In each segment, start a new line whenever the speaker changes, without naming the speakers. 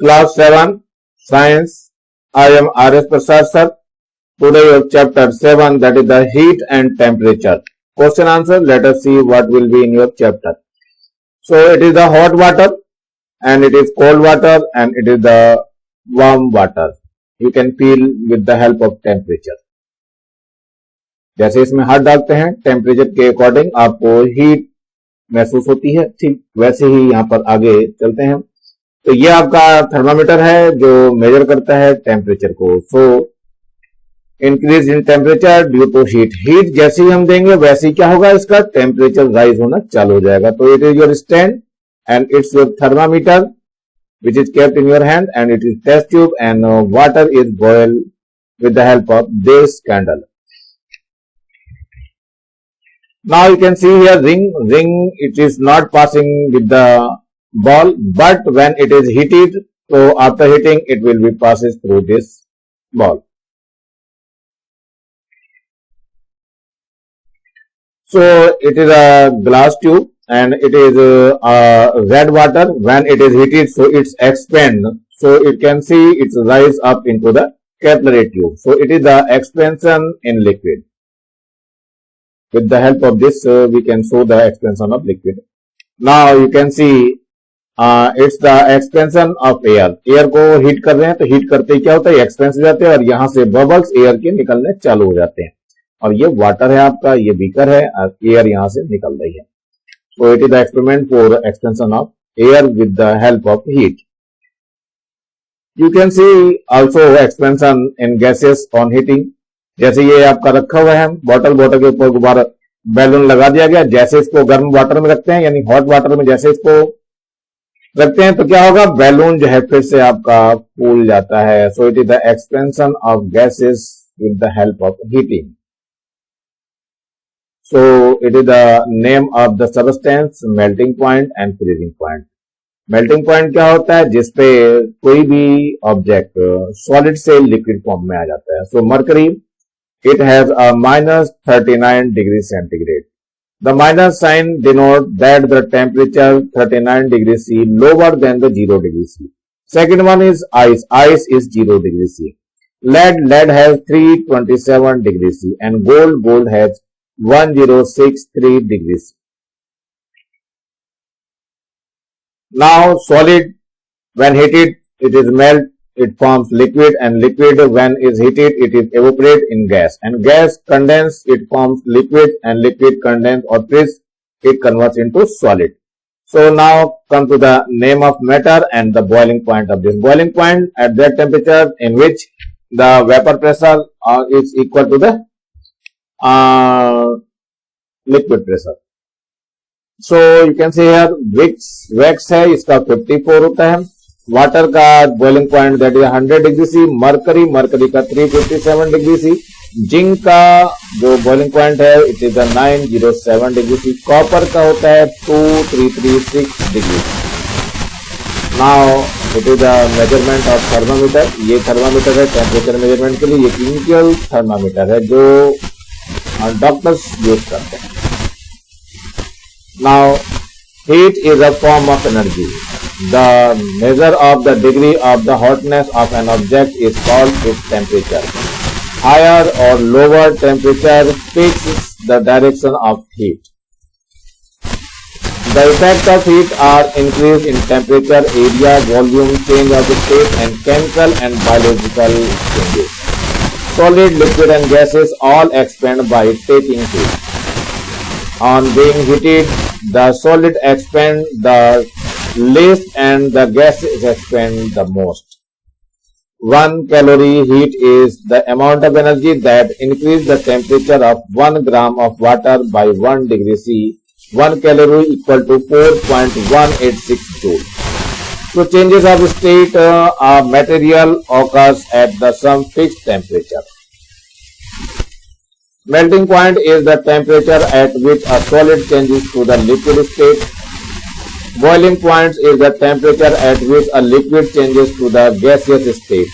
Class 7 Science. I am R.S. Prasad sir. Today of chapter 7, that is the heat and temperature. Question answer, let us see what will be in your chapter. So it is the hot water and it is cold water and it is the warm water. You can feel with the help of temperature. जैसे इसमें हाथ डालते हैं temperature के according आपको heat महसूस होती है, ठीक वैसे ही यहाँ पर आगे चलते हैं. तो ये आपका थर्मामीटर है जो मेजर करता है टेम्परेचर को. So increase in temperature due to heat. Heat जैसे ही हम देंगे वैसे ही क्या होगा, इसका टेम्परेचर राइज होना चालू हो जाएगा. तो it is your stand and it's your thermometer which is kept in your hand and it is test tube and water is boiled with the help of this candle. Now you can see here ring it is not passing with the ball, but when it is heated, so after heating it will be passes through this ball. So it is a glass tube and it is red water. When it is heated, so it's expand, so it can see it's rise up into the capillary tube. So it is the expansion in liquid. With the help of this we can show the expansion of liquid. Now you can see it's the expansion of air. Air को heat कर रहे हैं तो heat करते ही क्या होता है, expense हो जाते हैं और यहाँ से बबल्स एयर के निकलने चालू हो जाते हैं. और ये वाटर है आपका, ये बीकर है, एयर यहाँ से निकल रही है. So it is the experiment for expansion of air with the help of heat. You can see also expansion in gases on heating. जैसे ये आपका रखा हुआ है बॉटल के ऊपर गुब्बारा बैलून लगा दिया गया. जैसे इसको गर्म वाटर में रखते हैं यानी हॉट वाटर में जैसे इसको रखते हैं तो क्या होगा, बैलून जो है फिर से आपका फूल जाता है. So it is the expansion of gases with the help of heating. So it is the name of the substance, melting point and freezing point. Melting point क्या होता है, जिसपे कोई भी ऑब्जेक्ट सॉलिड से लिक्विड फॉर्म में आ जाता है. So mercury, it has a minus 39 degrees centigrade. The minus sign denotes that the temperature 39 degrees C lower than the 0 degrees C. Second one is ice. Ice is 0 degrees C. Lead has 327 degrees C and gold has 1063 degrees. Now solid, when heated it is melt, it forms liquid, and liquid when is heated it is evaporate in gas, and gas condense, it forms liquid, and liquid condense or freeze, it converts into solid. So now come to the name of matter and the boiling point of this. Boiling point at that temperature in which the vapor pressure is equal to the liquid pressure. So you can see here wax है इसका 54 होता है. Water का boiling point that is 100 degree C. Mercury का 357 degree C. Zinc का जो boiling point है it is 907 degree C. Copper का होता है 2336 degree. Now it is the measurement of thermometer. ये थर्मामीटर है टेम्परेचर मेजरमेंट के लिए. ये क्लिनिकल थर्मामीटर है जो डॉक्टर्स यूज करते हैं. Now heat is a form of energy. The measure of the degree of the hotness of an object is called its temperature. Higher or lower temperature fixes the direction of heat. The effects of heat are increase in temperature, area, volume, change of state and chemical and biological changes. Solid, liquid and gases all expand by taking heat. On being heated, the solid expand the least and the gases expand the most. 1 calorie heat is the amount of energy that increase the temperature of 1 gram of water by 1 degree C. 1 calorie equal to 4.186 joule. So changes of state of material occurs at the some fixed temperature. Melting point is the temperature at which a solid changes to the liquid state. Boiling point is the temperature at which a liquid changes to the gaseous state.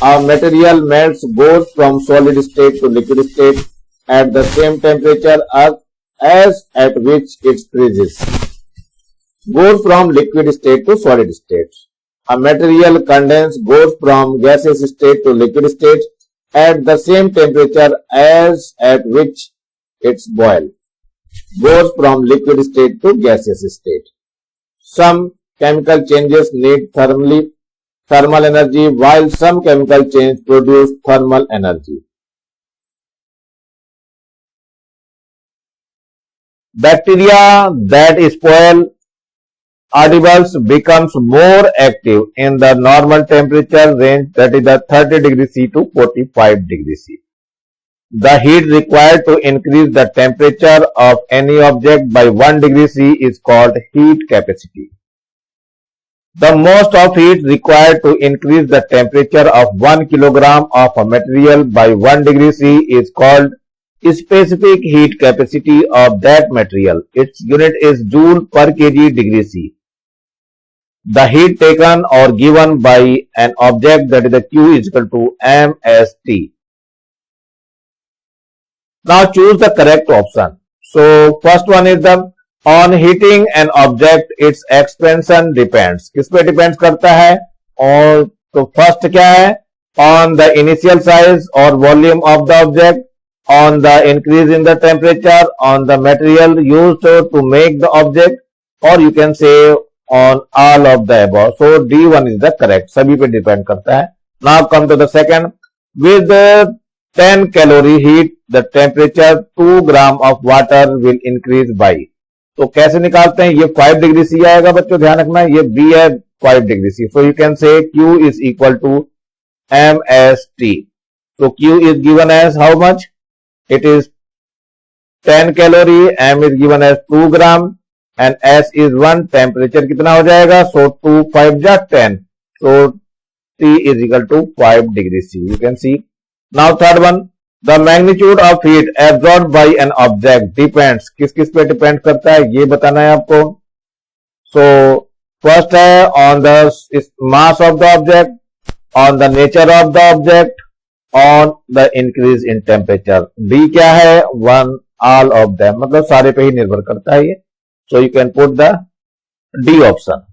A material melts both from solid state to liquid state at the same temperature as at which it freezes. Goes from liquid state to solid state. A material condensed goes from gaseous state to liquid state at the same temperature as at which it's boiled. Goes from liquid state to gaseous state. Some chemical changes need thermal energy, while some chemical changes produce thermal energy. Bacteria that spoil edibles becomes more active in the normal temperature range, that is the 30 degrees C to 45 degrees C. The heat required to increase the temperature of any object by 1 degree C is called heat capacity. The most of heat required to increase the temperature of 1 kilogram of a material by 1 degree C is called specific heat capacity of that material. Its unit is joule per kg degree C. The heat taken or given by an object, that is the Q is equal to mst. Now choose the correct option. So first one is the on heating an object its expansion depends. किस पे depends करता है? और तो first क्या है? On the initial size or volume of the object, on the increase in the temperature, on the material used to make the object, or you can say on all of the above. So D1 is the correct. सभी पे depend करता है. Now come to the second. With the 10 calorie heat, the temperature 2 gram of water will increase by. तो कैसे निकालते हैं? ये 5 degree सी आएगा बच्चों, ध्यान रखना. ये बी है 5 degree C. So you can say Q is equal to mst. So Q is given as how much? It is 10 calorie, M is given as 2 gram and S is 1. Temperature कितना हो जाएगा? So 2 5 जा 10. So T is equal to 5 degree C. You can see. Now third one, the magnitude of heat absorbed by an object depends. किस किस पे depend करता है ये बताना है आपको. So first है on the mass of the object, on the nature of the object, on the increase in temperature. D क्या है? 1 all of them. मतलब सारे पे ही निर्भर करता है ये. So you can put the D option.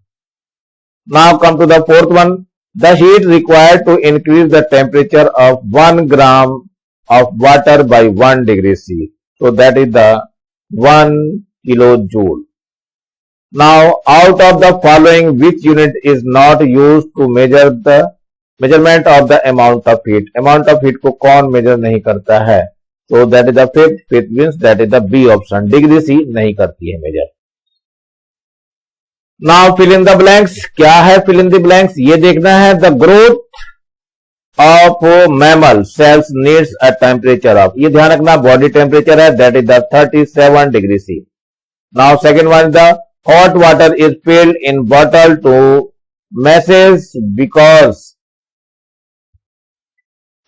Now come to the fourth one. The heat required to increase the temperature of 1 gram of water by 1 degree C. So that is the 1 kilojoule. Now out of the following, which unit is not used to measure the measurement of the amount of heat? Amount of heat को कौन measure नहीं करता है? So that is the fifth. Fifth means that is the B option. Degree C नहीं करती है measure. Now fill in the blanks. क्या है fill in the blanks? ये देखना है. The growth of mammal cells needs a temperature of. ये ध्यान रखना body temperature है, that is the 37 degree C. Now second one, the hot water is filled in bottle to masses because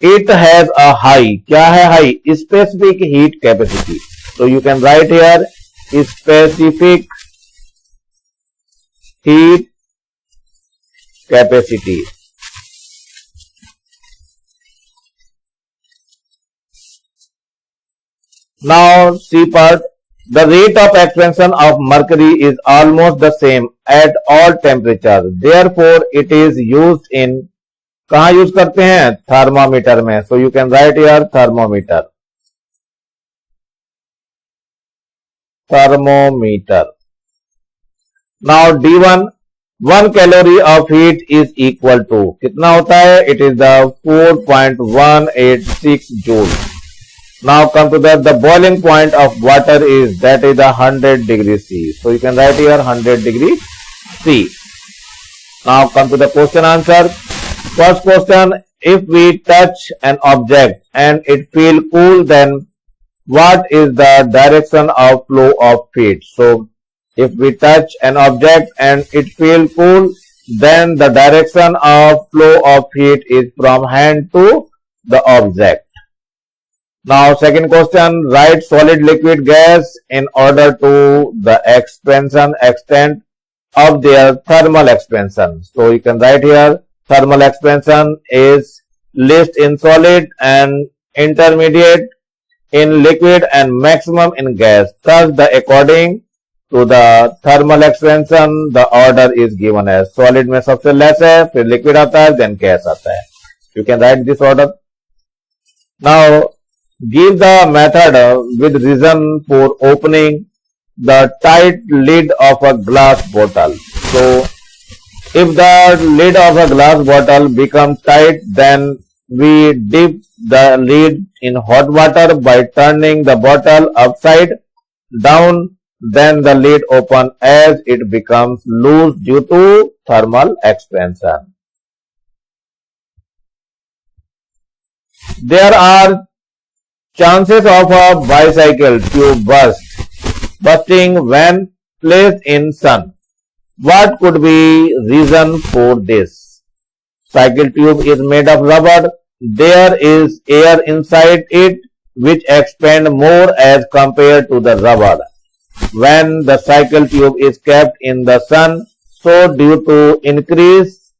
it has a high. क्या है high? Specific heat capacity. So you can write here specific heat capacity. Now C part, the rate of expansion of mercury is almost the same at all temperatures. Therefore it is used in, कहाँ use करते हैं? Thermometer में. So you can write here thermometer. Thermometer. Now D1, 1 calorie of heat is equal to कितना होता है? It is the 4.186 joule. Now come to the boiling point of water is, that is the 100 degree C. So you can write here 100 degree C. Now come to the question answer. First question, if we touch an object and it feel cool, then what is the direction of flow of heat? So if we touch an object and it feel cool, then the direction of flow of heat is from hand to the object. Now second question, write solid liquid gas in order to the expansion extent of their thermal expansion. So you can write here thermal expansion is least in solid and intermediate in liquid and maximum in gas. Thus the according to the thermal expansion, the order is given as solid में सबसे less है, फिर liquid आता है, then gas आता है. You can write this order. Now, give the method with reason for opening the tight lid of a glass bottle. So, if the lid of a glass bottle becomes tight, then we dip the lid in hot water by turning the bottle upside down. Then the lid opens as it becomes loose due to thermal expansion. There are chances of a bicycle tube bursting when placed in sun. What could be reason for this? Cycle tube is made of rubber. There is air inside it which expands more as compared to the rubber. When the cycle tube is kept in the sun, so due to increase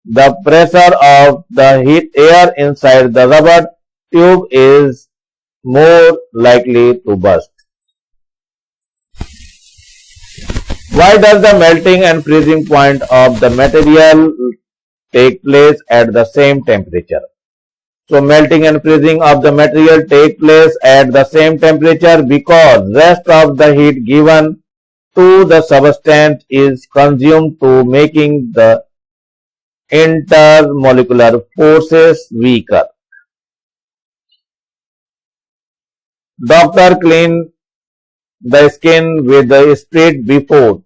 the pressure of the heat air inside the rubber tube is more likely to burst. Why does the melting and freezing point of the material take place at the same temperature? So melting and freezing of the material take place at the same temperature because rest of the heat given to the substance is consumed to making the intermolecular forces weaker. Doctor clean the skin with the spirit before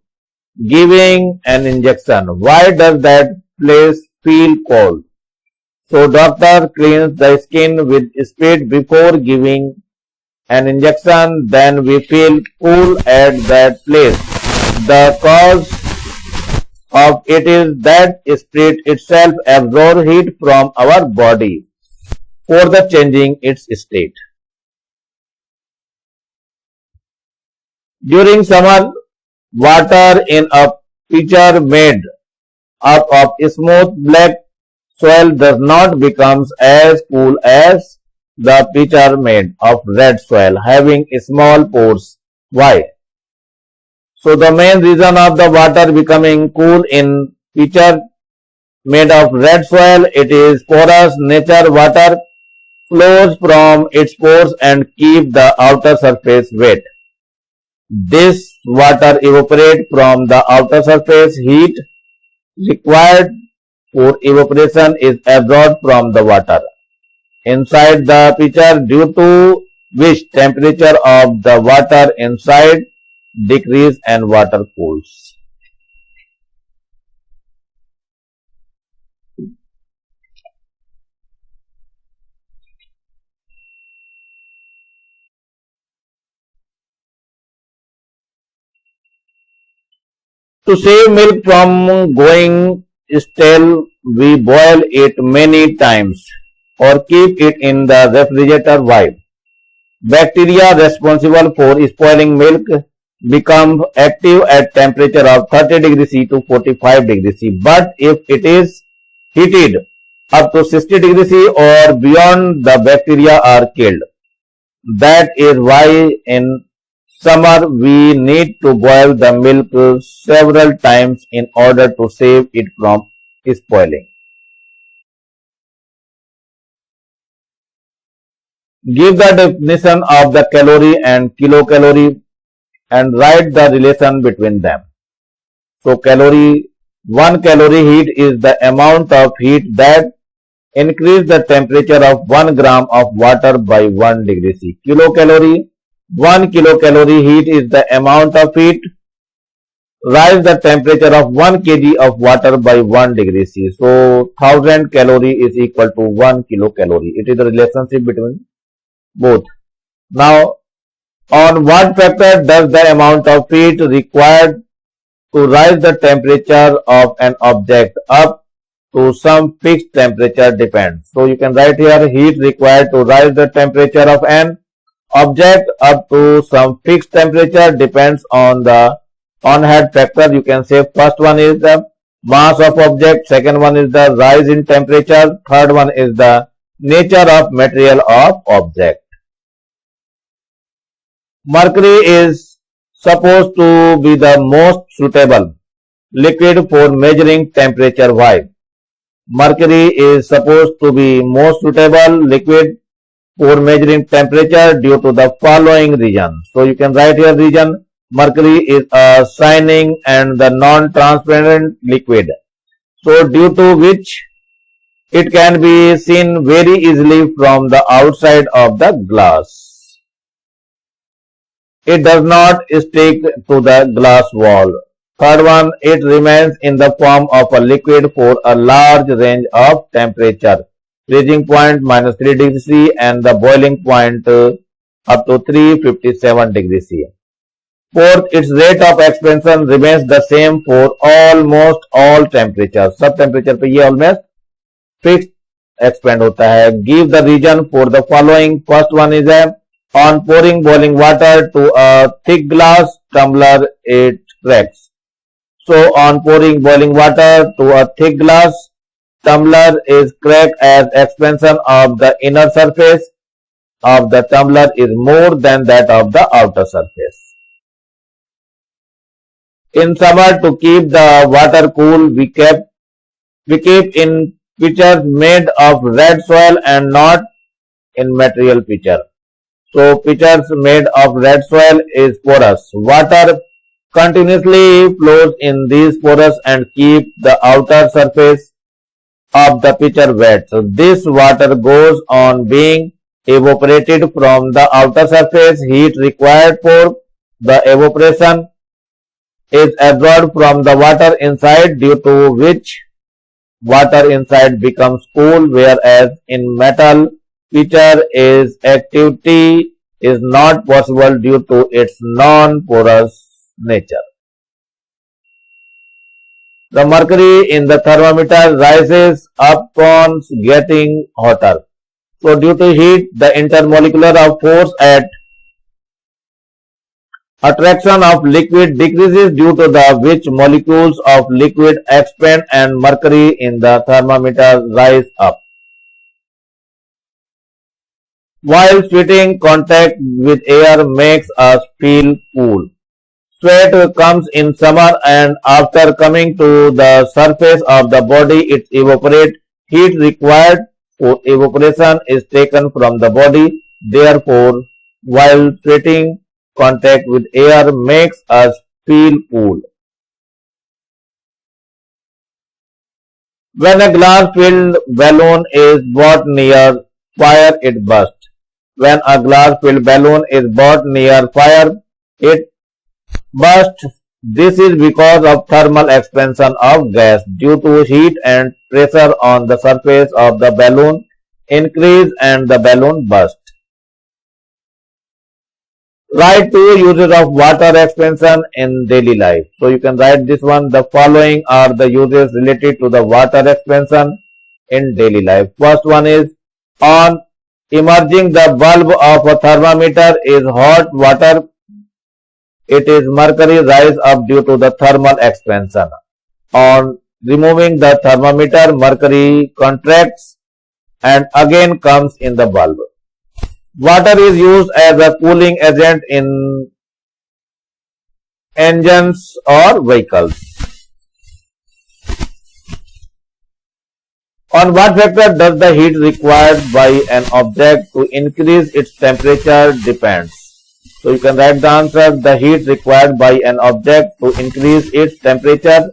giving an injection. Why does that place feel cold? So doctor cleans the skin with spirit before giving an injection, then we feel cool at that place. The cause of it is that spirit itself absorbs heat from our body for the changing its state. During summer, water in a pitcher made up of smooth black soil does not become as cool as the pitcher made of red soil having small pores. Why? So the main reason of the water becoming cool in pitcher made of red soil, it is porous nature. Water flows from its pores and keep the outer surface wet. This water evaporates from the outer surface. Heat required for evaporation is absorbed from the water inside the pitcher, due to which temperature of the water inside decrease and water cools. To save milk from going stale, we boil it many times or keep it in the refrigerator. Why? Bacteria responsible for spoiling milk become active at temperature of 30 degrees C to 45 degrees C. But if it is heated up to 60 degrees C or beyond, the bacteria are killed. That is why in summer we need to boil the milk several times in order to save it from spoiling. Give the definition of the calorie and kilocalorie and write the relation between them. So calorie, 1 calorie heat is the amount of heat that increase the temperature of 1 gram of water by 1 degree C. Kilocalorie, 1 kilocalorie heat is the amount of heat rise the temperature of 1 kg of water by 1 degree C. So 1000 calorie is equal to 1 kilocalorie. It is the relationship between both. Now, on what factor does the amount of heat required to rise the temperature of an object up to some fixed temperature depend? So you can write here heat required to rise the temperature of an object up to some fixed temperature depends on the on-head factor. You can say first one is the mass of object, second one is the rise in temperature, third one is the nature of material of object. Mercury is supposed to be the most suitable liquid for measuring temperature. Why? Mercury is supposed to be most suitable liquid for measuring temperature due to the following reason. So you can write here reason. Mercury is a shining and the non-transparent liquid, so due to which it can be seen very easily from the outside of the glass. It does not stick to the glass wall. Third one, it remains in the form of a liquid for a large range of temperature. Freezing point -3 degrees C and the boiling point up to 357 degrees C. Fourth, its rate of expansion remains the same for almost all temperatures. सब temperature पे ये almost fixed expand होता है. Give the reason for the following. First one is on pouring boiling water to a thick glass tumbler, it cracks. So on pouring boiling water to a thick glass tumbler is cracked as expansion of the inner surface of the tumbler is more than that of the outer surface. In summer, to keep the water cool, we keep in pitchers made of red soil and not in material pitcher. So pitchers made of red soil is porous. Water continuously flows in these pores and keep the outer surface of the pitcher wet. So this water goes on being evaporated from the outer surface. Heat required for the evaporation is absorbed from the water inside, due to which water inside becomes cool, whereas in metal pitcher is activity is not possible due to its non-porous nature. The mercury in the thermometer rises upon getting hotter. So due to heat, the intermolecular force at attraction of liquid decreases, due to the which molecules of liquid expand and mercury in the thermometer rise up. While sweating, contact with air makes us feel cool. Sweat comes in summer and after coming to the surface of the body, it evaporates. Heat required for evaporation is taken from the body. Therefore, while sweating, contact with air makes us feel cool. When a glass-filled balloon is brought near fire, it bursts. When a glass-filled balloon is brought near fire, it bursts. This is because of thermal expansion of gas. Due to heat and pressure on the surface of the balloon increase and the balloon bursts. Write 2 uses of water expansion in daily life. So you can write this one. The following are the uses related to the water expansion in daily life. First one is on emerging the bulb of a thermometer is hot water. It is mercury rise up due to the thermal expansion. On removing the thermometer, mercury contracts and again comes in the bulb. Water is used as a cooling agent in engines or vehicles. On what factor does the heat required by an object to increase its temperature depends. So you can write the answer. The heat required by an object to increase its temperature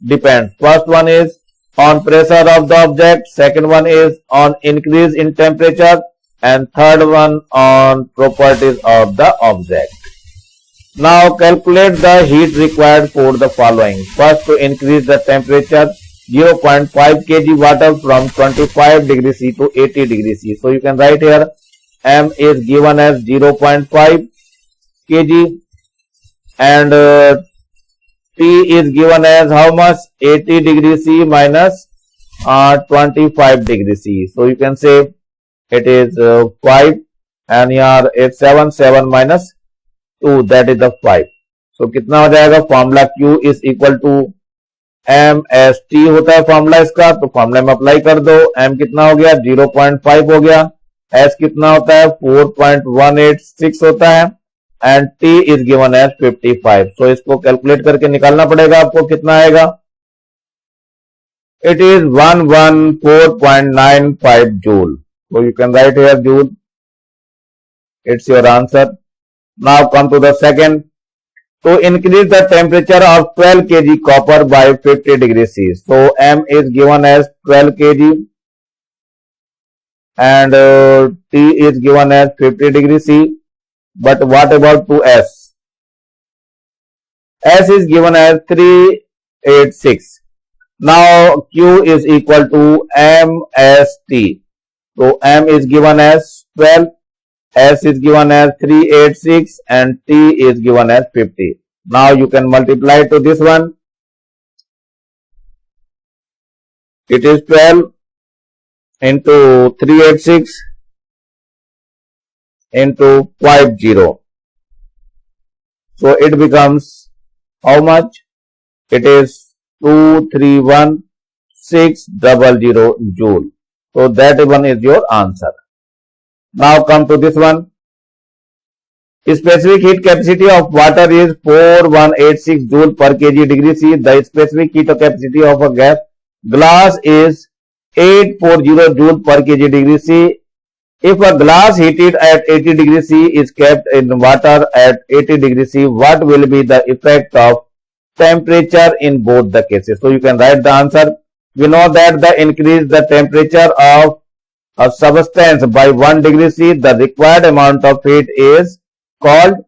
depends. First one is on pressure of the object. Second one is on increase in temperature. And third one on properties of the object. Now calculate the heat required for the following. First, to increase the temperature 0.5 kg water from 25 degrees C to 80 degrees C. So you can write here M is given as 0.5 kg and T is given as how much? 80 degrees C minus 25 degrees C. So you can say it is 5 and here it's 7 minus 2, that is the 5. So कितना हो जाएगा? Formula Q is equal to M S T होता है formula इसका, तो formula में apply कर दो. M कितना हो गया? 0.5 हो गया. S कितना होता है? 4.186 होता है. and T is given as 55. So इसको कैलकुलेट करके निकालना पड़ेगा आपको, कितना आएगा? It is 114.95 joule. So you can write here joule. It's your answer. Now come to the second. To increase the temperature of 12 kg copper by 50 degrees C. So M is given as 12 kg and T is given as 50 degrees C. But what about to S? S is given as 386. Now Q is equal to MST. So M is given as 12, S is given as 386 and T is given as 50. Now you can multiply to this one. It is 12 into 386 into 50. So it becomes how much? It is 231,600 joule. So that one is your answer. Now come to this one. Specific heat capacity of water is 4186 joule per kg degree C. The specific heat capacity of a glass is 840 joule per kg degree C. If a glass heated at 80 degree C is kept in water at 80 degree C, what will be the effect of temperature in both the cases? So you can write the answer. We know that the increase the temperature of a substance by 1 degree C, the required amount of heat is called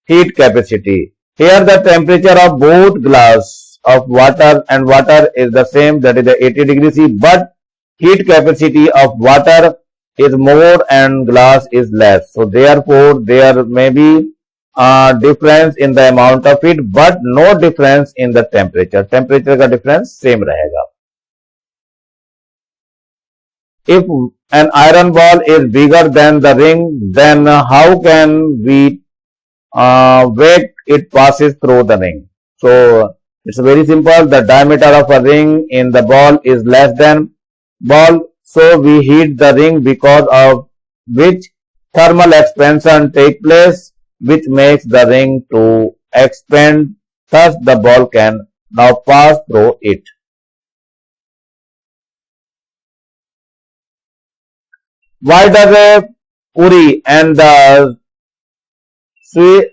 heat capacity. Here the temperature of both glass of water and water is the same, that is the 80 degree C, but heat capacity of water is more and glass is less. So therefore there may be a difference in the amount of heat but no difference in the temperature. Temperature का difference same रहेगा. If an iron ball is bigger than the ring, then how can we weight it passes through the ring? So it's very simple. The diameter of a ring in the ball is less than ball. So we heat the ring, because of which thermal expansion take place, which makes the ring to expand. Thus the ball can now pass through it. Why does a puri and the flip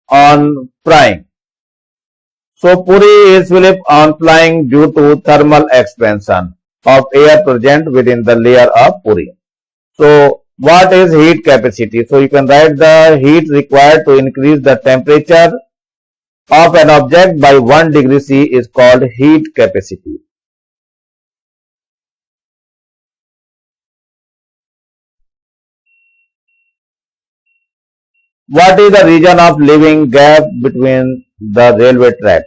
on frying? So puri is flip on flying due to thermal expansion of air present within the layer of puri. So what is heat capacity? So you can write the heat required to increase the temperature of an object by 1 degree C is called heat capacity. What is the region of living gap between the railway track?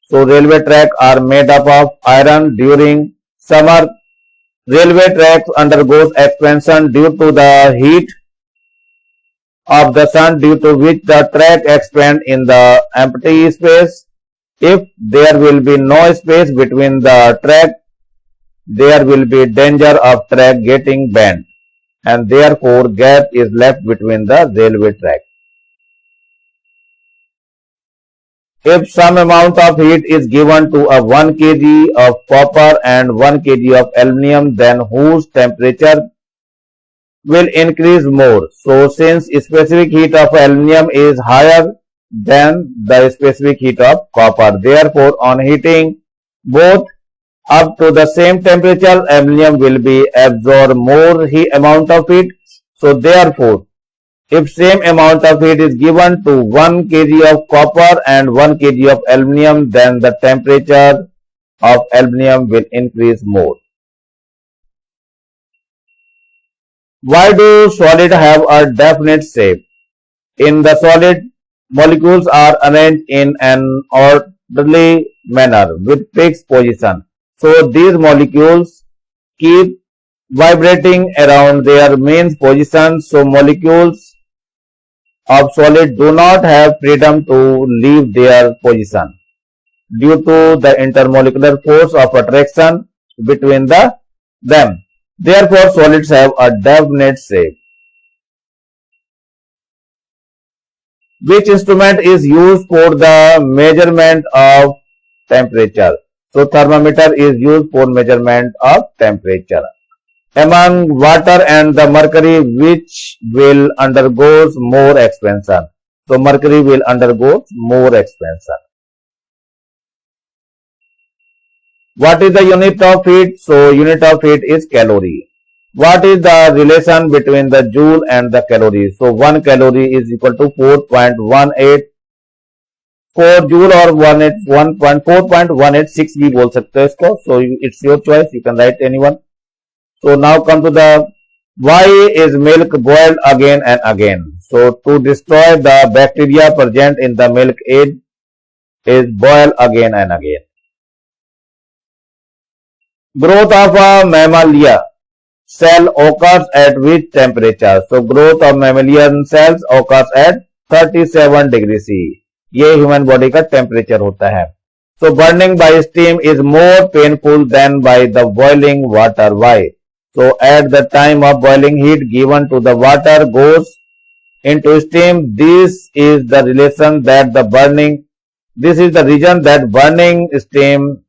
So railway tracks are made up of iron. During summer, railway tracks undergoes expansion due to the heat of the sun, due to which the track expands in the empty space. If there will be no space between the track, there will be danger of track getting bent, and therefore gap is left between the railway track. If some amount of heat is given to a 1 kg of copper and 1 kg of aluminium, then whose temperature will increase more? So since specific heat of aluminium is higher than the specific heat of copper, therefore on heating both up to the same temperature, aluminium will be absorb more amount of heat. So therefore, if same amount of heat is given to 1 kg of copper and 1 kg of aluminium, then the temperature of aluminium will increase more. Why do solids have a definite shape? In the solid, molecules are arranged in an orderly manner with fixed position. So these molecules keep vibrating around their main position. So molecules of solid do not have freedom to leave their position due to the intermolecular force of attraction between them. Therefore, solids have a definite shape. Which instrument is used for the measurement of temperature? So thermometer is used for measurement of temperature. Among water and the mercury, which will undergoes more expansion? So mercury will undergo more expansion. What is the unit of heat? So unit of heat is calorie. What is the relation between the joule and the calorie? So 1 calorie is equal to 4.18 4 joule or 4.186 भी बोल सकते हो इसको. So it's your choice. You can write anyone. So now come to the why is milk boiled again and again? So to destroy the bacteria present in the milk is boiled again and again. Growth of a mammalia cell occurs at which temperature? So growth of mammalian cells occurs at 37 degrees C. ये human body का temperature होता है. So burning by steam is more painful than by the boiling water. Why? So at the time of boiling, heat given to the water goes into steam. This is the reason that burning steam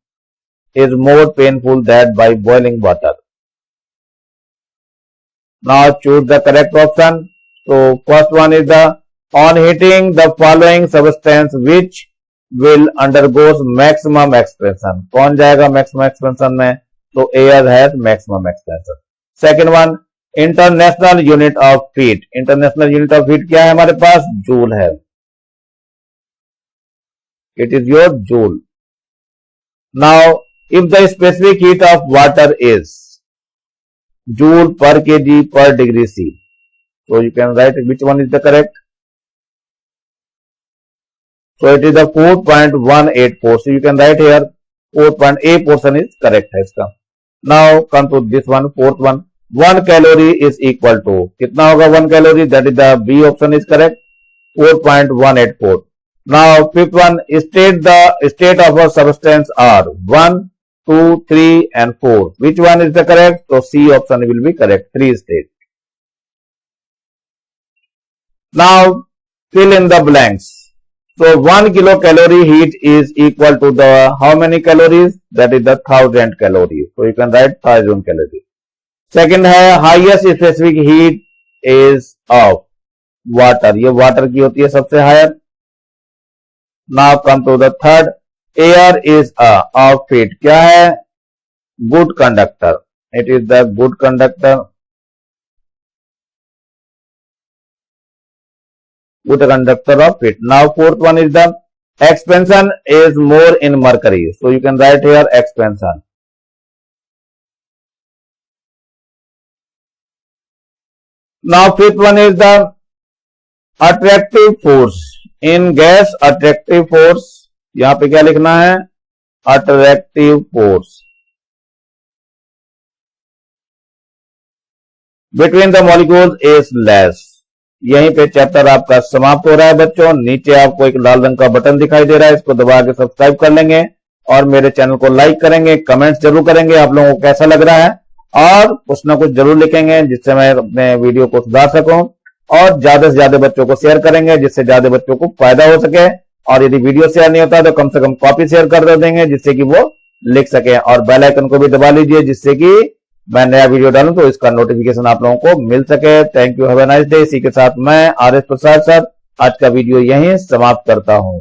is more painful than by boiling water. Now choose the correct option. So first one is the on heating the following substance which will undergoes maximum expansion. कौन जाएगा maximum expansion में? तो air has maximum expansion. Second one, international unit of heat. International unit of heat क्या है हमारे पास? joule है. It is your joule. Now if the specific heat of water is joule per kg per degree C, so you can write which one is the correct. So it is the 4.184. So you can write here 4.8 portion is correct है इसका. Now come to this one, fourth one. 1 calorie is equal to कितना होगा 1 calorie? That is the B option is correct. 4.184. Now fifth one, state the state of a substance are 1, 2, 3 and 4. Which one is the correct? So C option will be correct. 3 state. Now fill in the blanks. So 1 kilocalorie heat is equal to the how many calories? That is the 1000 calories. So you can write 1000 calories. Second है highest specific heat is of water. ये water की होती है सबसे higher. Now come to the third. Air is of heat. क्या है? Good conductor. It is the good conductor. Good conductor of heat. Now fourth one is the expansion is more in mercury. So you can write here expansion. Now fifth one is the attractive force. In gas attractive force, यहां पे क्या लिखना है? Attractive force between the molecules is less. यहीं पे chapter आपका समाप्त हो रहा है बच्चों. नीचे आपको एक लाल रंग का बटन दिखाई दे रहा है, इसको दबा के सब्सक्राइब कर लेंगे और मेरे चैनल को लाइक करेंगे, कमेंट्स जरूर करेंगे आप लोगों को कैसा लग रहा है, और कुछ ना कुछ जरूर लिखेंगे जिससे मैं अपने वीडियो को सुधार सकूं, और ज्यादा से ज्यादा बच्चों को शेयर करेंगे जिससे ज्यादा बच्चों को फायदा हो सके. और यदि वीडियो शेयर नहीं होता तो कम से कम कॉपी शेयर कर देंगे जिससे कि वो लिख सके, और बेल आइकन को भी दबा लीजिए जिससे कि मैं नया वीडियो डालूं तो इसका नोटिफिकेशन आप लोगों को मिल सके. Thank you, have a nice day. इसी के साथ मैं आर एस प्रसाद सर आज का वीडियो यहीं समाप्त करता हूं.